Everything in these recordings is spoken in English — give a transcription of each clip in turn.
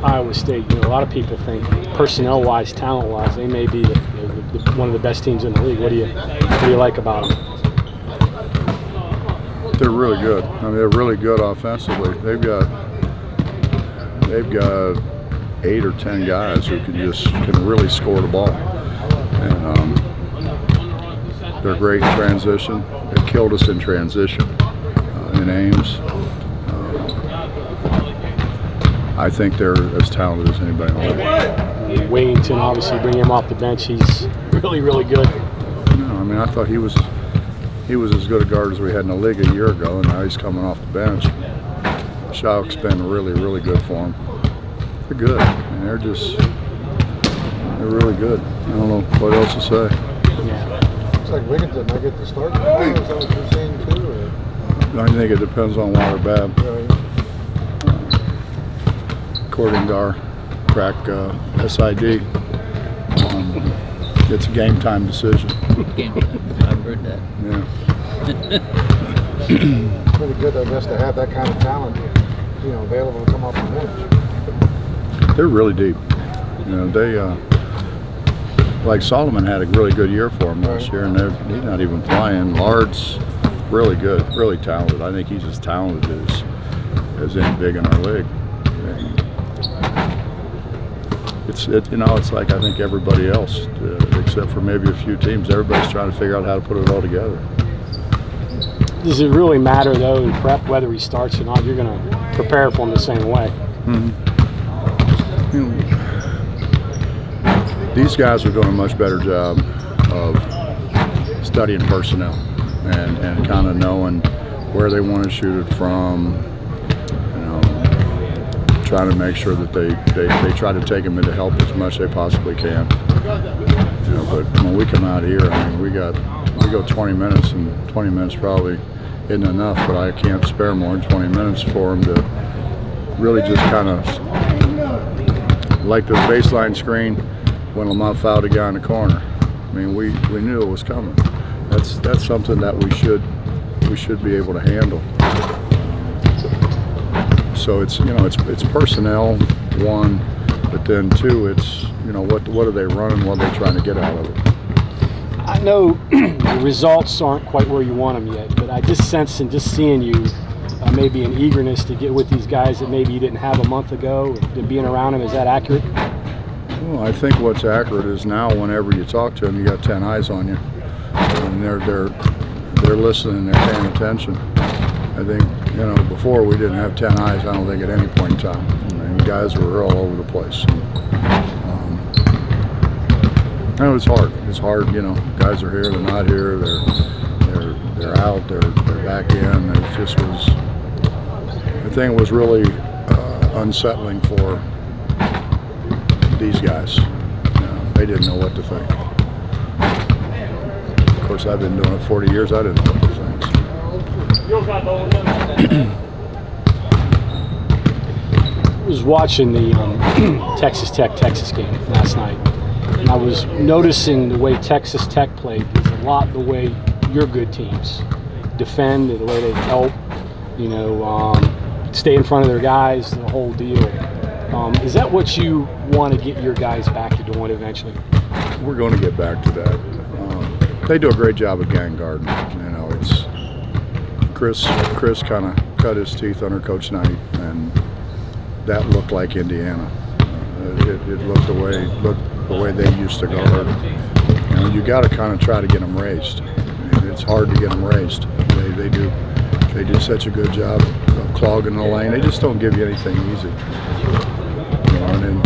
Iowa State, a lot of people think personnel-wise, talent-wise, they may be one of the best teams in the league. What do you like about them? They're really good. I mean, they're really good offensively. They've got 8 or 10 guys who can really score the ball, and they're great in transition. They killed us in transition in Ames. I think they're as talented as anybody in the league. Wayington, obviously, bring him off the bench. He's really, really good. No, I mean, I thought he was as good a guard as we had in the league a year ago, and now he's coming off the bench. Schauk's been really, really good for him. They're good, and they're really good. I don't know what else to say. Yeah. Looks like Wigginton might get the start. Is that what you're saying too? Or? I think it depends on Water Bab. Right. According to our crack SID, it's a game time decision. Game time. I've heard that. Yeah. Pretty good, I guess, to have that kind of talent, available to come off the bench. They're really deep. They like Solomon had a really good year for him last year, and he's not even playing. Lard's really good, really talented. I think he's as talented as any big in our league. It's like I think everybody else, except for maybe a few teams. Everybody's trying to figure out how to put it all together. Does it really matter, though, in prep whether he starts or not? You're going to prepare for him the same way. These guys are doing a much better job of studying personnel and kind of knowing where they want to shoot it from. Trying to make sure that they try to take them into help as much as they possibly can. But when we come out here, I mean, we go 20 minutes, and 20 minutes probably isn't enough. But I can't spare more than 20 minutes for them to really just kind of like the baseline screen when Lamont fouled a guy in the corner. I mean, we knew it was coming. That's something that we should be able to handle. So it's personnel, one, but then two, it's what are they running, what are they trying to get out of it. I know the results aren't quite where you want them yet, but I just sense in just seeing you maybe an eagerness to get with these guys that maybe you didn't have a month ago, and being around them. Is that accurate? Well, I think what's accurate is now whenever you talk to them, you got 10 eyes on you, and they're listening, they're paying attention. I think, before we didn't have 10 eyes, I don't think at any point in time. I mean, guys were all over the place. And, it's hard. It's hard, guys are here, they're not here, they're out, they're back in. It just was, I think it was really unsettling for these guys. They didn't know what to think. Of course, I've been doing it 40 years, I didn't know what to think. I was watching the Texas Tech-Texas game last night, and I was noticing the way Texas Tech played is a lot the way your good teams defend, the way they help, stay in front of their guys, the whole deal. Is that what you want to get your guys back to doing eventually? We're going to get back to that. They do a great job of gang guarding. It's Chris kind of cut his teeth under Coach Knight, and that looked like Indiana. It looked the way they used to guard. You got to kind of try to get them raised. It's hard to get them raised. They do such a good job of clogging the lane. They just don't give you anything easy. And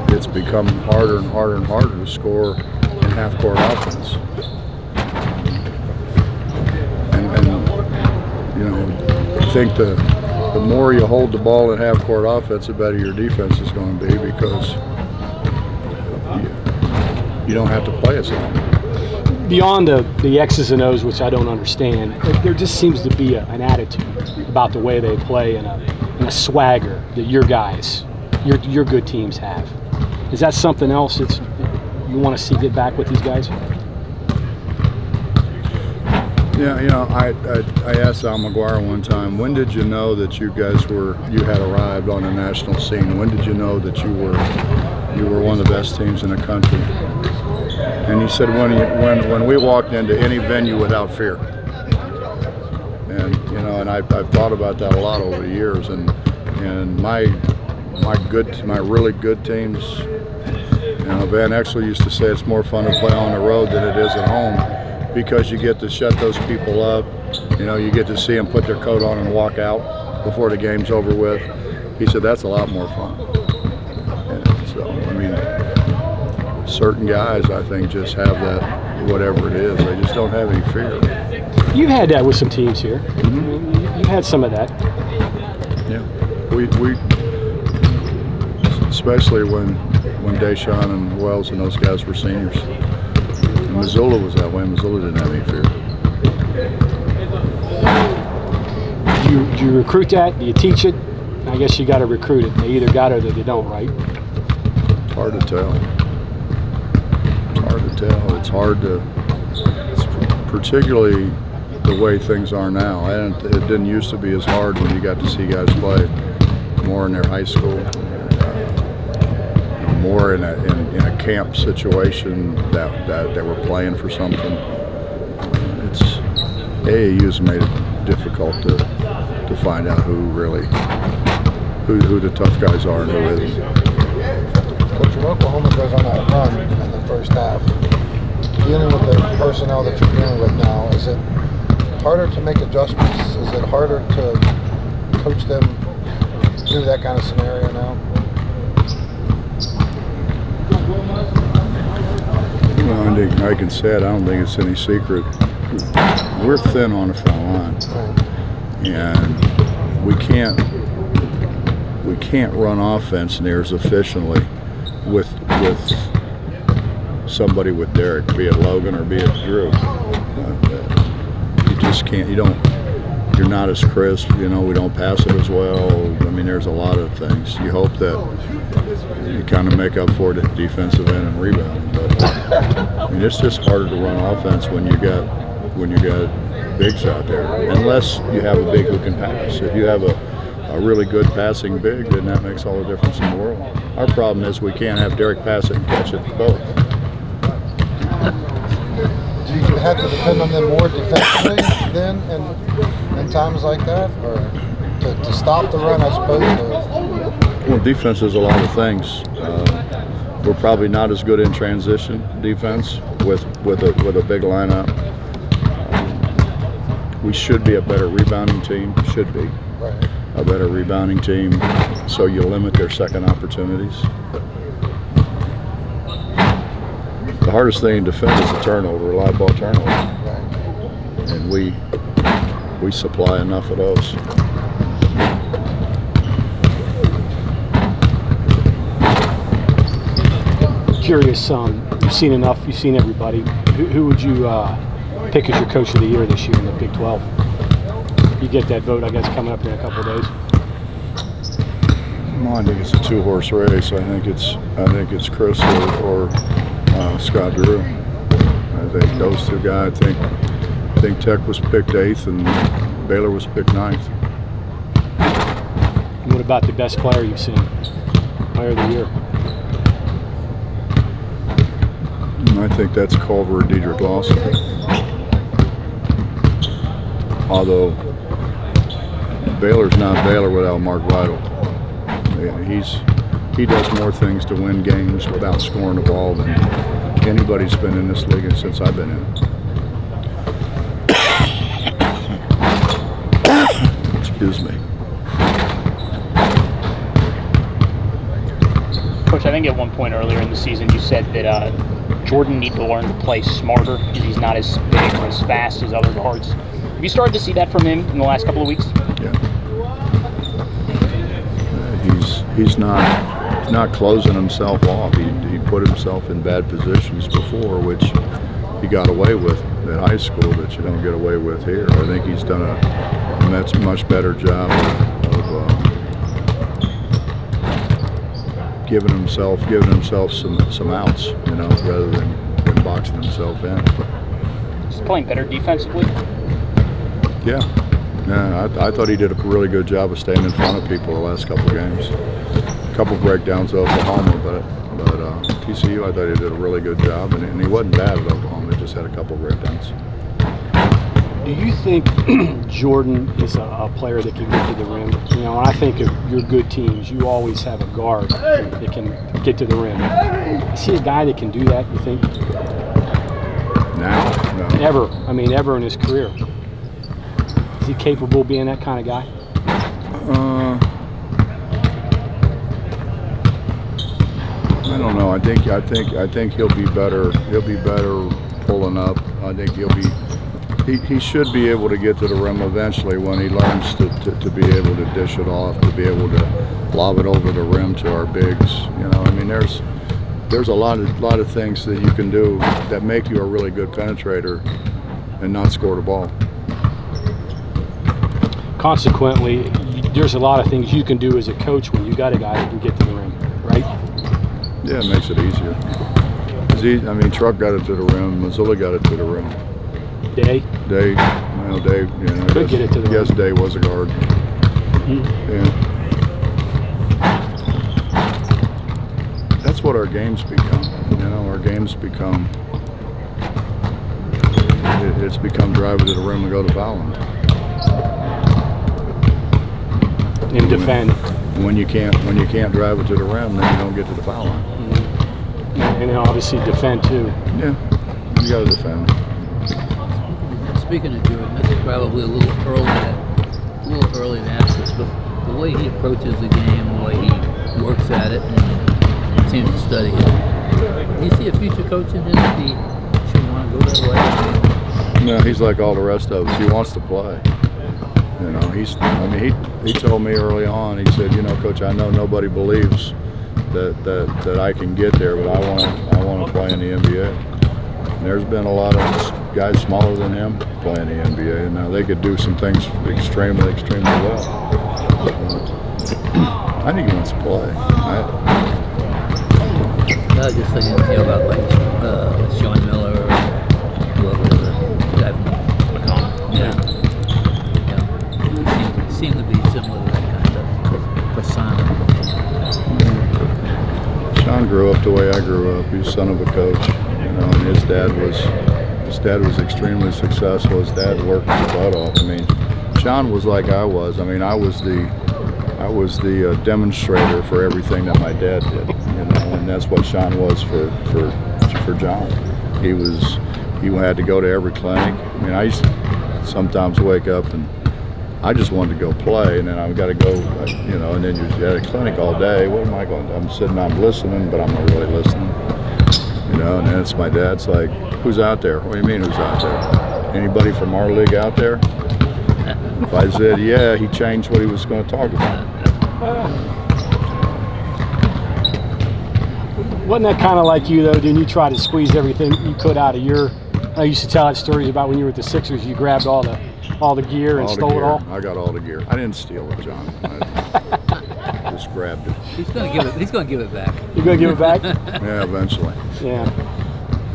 it's become harder and harder and harder to score in half-court offense. I think the more you hold the ball in half-court offense, the better your defense is going to be, because you don't have to play as long. Beyond the X's and O's, which I don't understand, there just seems to be an attitude about the way they play and a swagger that your guys, your good teams have. Is that something else you want to see get back with these guys? Yeah, you know, I asked Al McGuire one time, when did you know that you had arrived on the national scene? When did you know that you were one of the best teams in the country? And he said, when we walked into any venue without fear. And you know, and I've thought about that a lot over the years. And my really good teams, you know, Van Exel used to say it's more fun to play on the road than it is at home, because you get to shut those people up. You know, you get to see them put their coat on and walk out before the game's over with. He said that's a lot more fun. And so, I mean, certain guys, I think, just have that, whatever it is, they just don't have any fear. You've had that with some teams here. Mm-hmm. You've had some of that. Yeah, we especially when Deshaun and Wells and those guys were seniors. Missoula was that way. Missoula didn't have any fear. Do you recruit that? Do you teach it? I guess you got to recruit it. They either got it or they don't, right? It's hard to tell. It's hard to, particularly the way things are now. It didn't used to be as hard when you got to see guys play more in their high school, more in a camp situation that they were playing for something. AAU's made it difficult to find out who the tough guys are and who isn't. Coach, when Oklahoma goes on that run in the first half, dealing with the personnel that you're dealing with now, is it harder to make adjustments? Is it harder to coach them through that kind of scenario now? Well, I can say it. I don't think it's any secret. We're thin on the front line, and we can't run offense near as efficiently with somebody with Derek, be it Logan or be it Drew. You just can't. You're not as crisp. You know, we don't pass it as well. I mean, there's a lot of things. You hope that you kind of make up for it at the defensive end and rebounding. But I mean, it's just harder to run offense when you got bigs out there, unless you have a big who can pass. If you have a really good passing big, then that makes all the difference in the world. Our problem is we can't have Derek pass it and catch it both. Do you have to depend on them more defensively then in times like that, or to stop the run as opposed to? Well, defense is a lot of things. We're probably not as good in transition defense with a big lineup. We should be a better rebounding team. Should be a better rebounding team, so you limit their second opportunities. The hardest thing in defense is a turnover, a live ball turnover, and we supply enough of those. Curious, you've seen enough, you've seen everybody. Who would you pick as your coach of the year this year in the Big 12? You get that vote, I guess, coming up in a couple of days. Well, I think it's a two-horse race. I think it's Chris or Scott Drew. I think those two guys. I think Tech was picked 8th and Baylor was picked 9th. What about the best player you've seen? Player of the year? I think that's Culver and Dedrick Lawson. Although Baylor's not Baylor without Mark Vital. He does more things to win games without scoring the ball than anybody's been in this league since I've been in it. Excuse me. Coach, I think at one point earlier in the season you said that Jordan needs to learn to play smarter because he's not as big or as fast as other guards. Have you started to see that from him in the last couple of weeks? Yeah. He's not closing himself off. He put himself in bad positions before, which he got away with at high school that you don't get away with here. I think he's done a much better job of giving himself some outs, you know, rather than boxing himself in. He's playing better defensively. Yeah, I thought he did a really good job of staying in front of people the last couple of games. A couple of breakdowns at Oklahoma, but TCU, I thought he did a really good job, and he wasn't bad at Oklahoma. He just had a couple of breakdowns. Do you think Jordan is a player that can get to the rim? You know, when I think of your good teams, you always have a guard that can get to the rim. Is he a guy that can do that, you think? Now? No. Ever. I mean, ever in his career. Is he capable of being that kind of guy? I don't know. I think he'll be better. He'll be better pulling up. I think he should be able to get to the rim eventually when he learns to be able to dish it off, to be able to lob it over the rim to our bigs. You know, I mean, there's a lot of things that you can do that make you a really good penetrator and not score the ball. Consequently, there's a lot of things you can do as a coach when you got a guy that can get to the rim, right? Yeah, it makes it easier. I mean, Truck got it to the rim. Missoula got it to the rim. Day, well, Day, you know, could get it to the rim. Yes, Day was a guard. Yeah. That's what our games become. You know, our games become. It's become drive it to the rim and go to foul line. And defend. When you can't drive it to the rim, then you don't get to the foul line. And obviously defend too. Yeah, you got to defend. Speaking of Jordan, this is probably a little early to ask this, but the way he approaches the game, the way he works at it, and seems to study it. Do you see a future coach in him if he should want to go that way? No, he's like all the rest of us. He wants to play. You know, he told me early on. He said, you know, Coach, I know nobody believes that I can get there, but I want to play in the NBA. And there's been a lot of guys smaller than him playing the NBA, and now they could do some things extremely well. I think he wants to play. I was just thinking, you know, about like Sean Miller or whoever the guy from McConnell. Yeah. Seem to be similar to that kind of persona. Sean grew up the way I grew up. He's son of a coach, you know, and his dad was extremely successful. His dad worked his butt off. I mean, Sean was like I was. I mean, I was the demonstrator for everything that my dad did, you know, and that's what Sean was for John. He had to go to every clinic. I mean, I used to sometimes wake up and I just wanted to go play, and then I've got to go, you know, and then you're at a clinic all day. What am I going to do? I'm sitting, I'm listening, but I'm not really listening. You know, and then it's my dad's like, who's out there? What do you mean who's out there? Anybody from our league out there? If I said, yeah, he changed what he was going to talk about. Wasn't that kind of like you, though? Didn't you try to squeeze everything you could out of your... I used to tell that stories about when you were at the Sixers, you grabbed all the gear and stole it all? I got all the gear. I didn't steal it, John. I just grabbed it. He's going to give it back. You're going to give it back? Yeah, eventually. Yeah.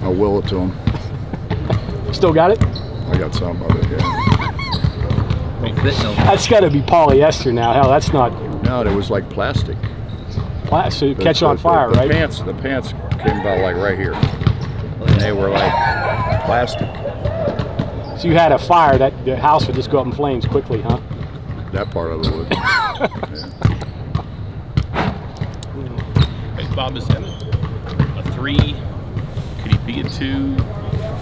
I'll will it to him. Still got it? I got some of it, yeah. That's got to be polyester now. Hell, that's not... No, it was like plastic. So you catch on fire, right? The pants came about like right here. And they were like plastic. So you had a fire, that the house would just go up in flames quickly, huh? That part of it would. Yeah. Hey, Bob, is that a 3? Could he be a 2?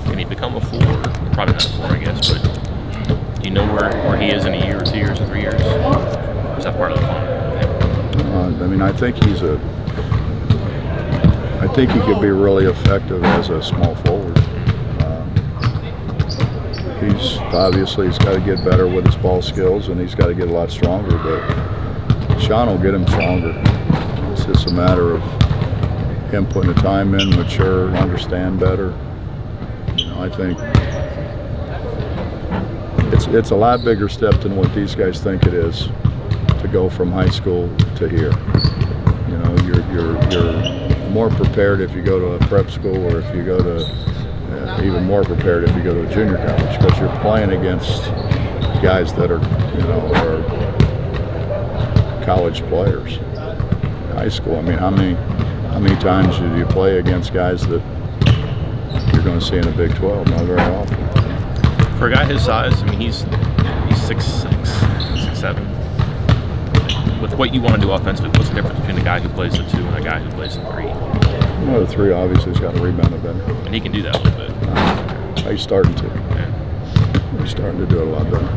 Can he become a 4? Probably not a 4, I guess, but do you know where he is in a year or 2 years or 3 years? Is that part of the fun? I mean, I think he could be really effective as a small forward. He's got to get better with his ball skills, and he's got to get a lot stronger, but Sean will get him stronger. It's just a matter of him putting the time in, mature, understand better. You know, I think it's a lot bigger step than what these guys think it is to go from high school to here. You know, you're more prepared if you go to a prep school, or if you go to even more prepared if you go to a junior college, because you're playing against guys that are, are college players. High school, I mean, how many times do you play against guys that you're going to see in the Big 12? Not very often. For a guy his size, I mean, he's 6'6", 6'7". With what you want to do offensively, what's the difference between a guy who plays a 2 and a guy who plays a 3? Well, the 3 obviously has got to rebound it better. And he can do that a little bit. He's starting to. Yeah. He's starting to do it a lot better.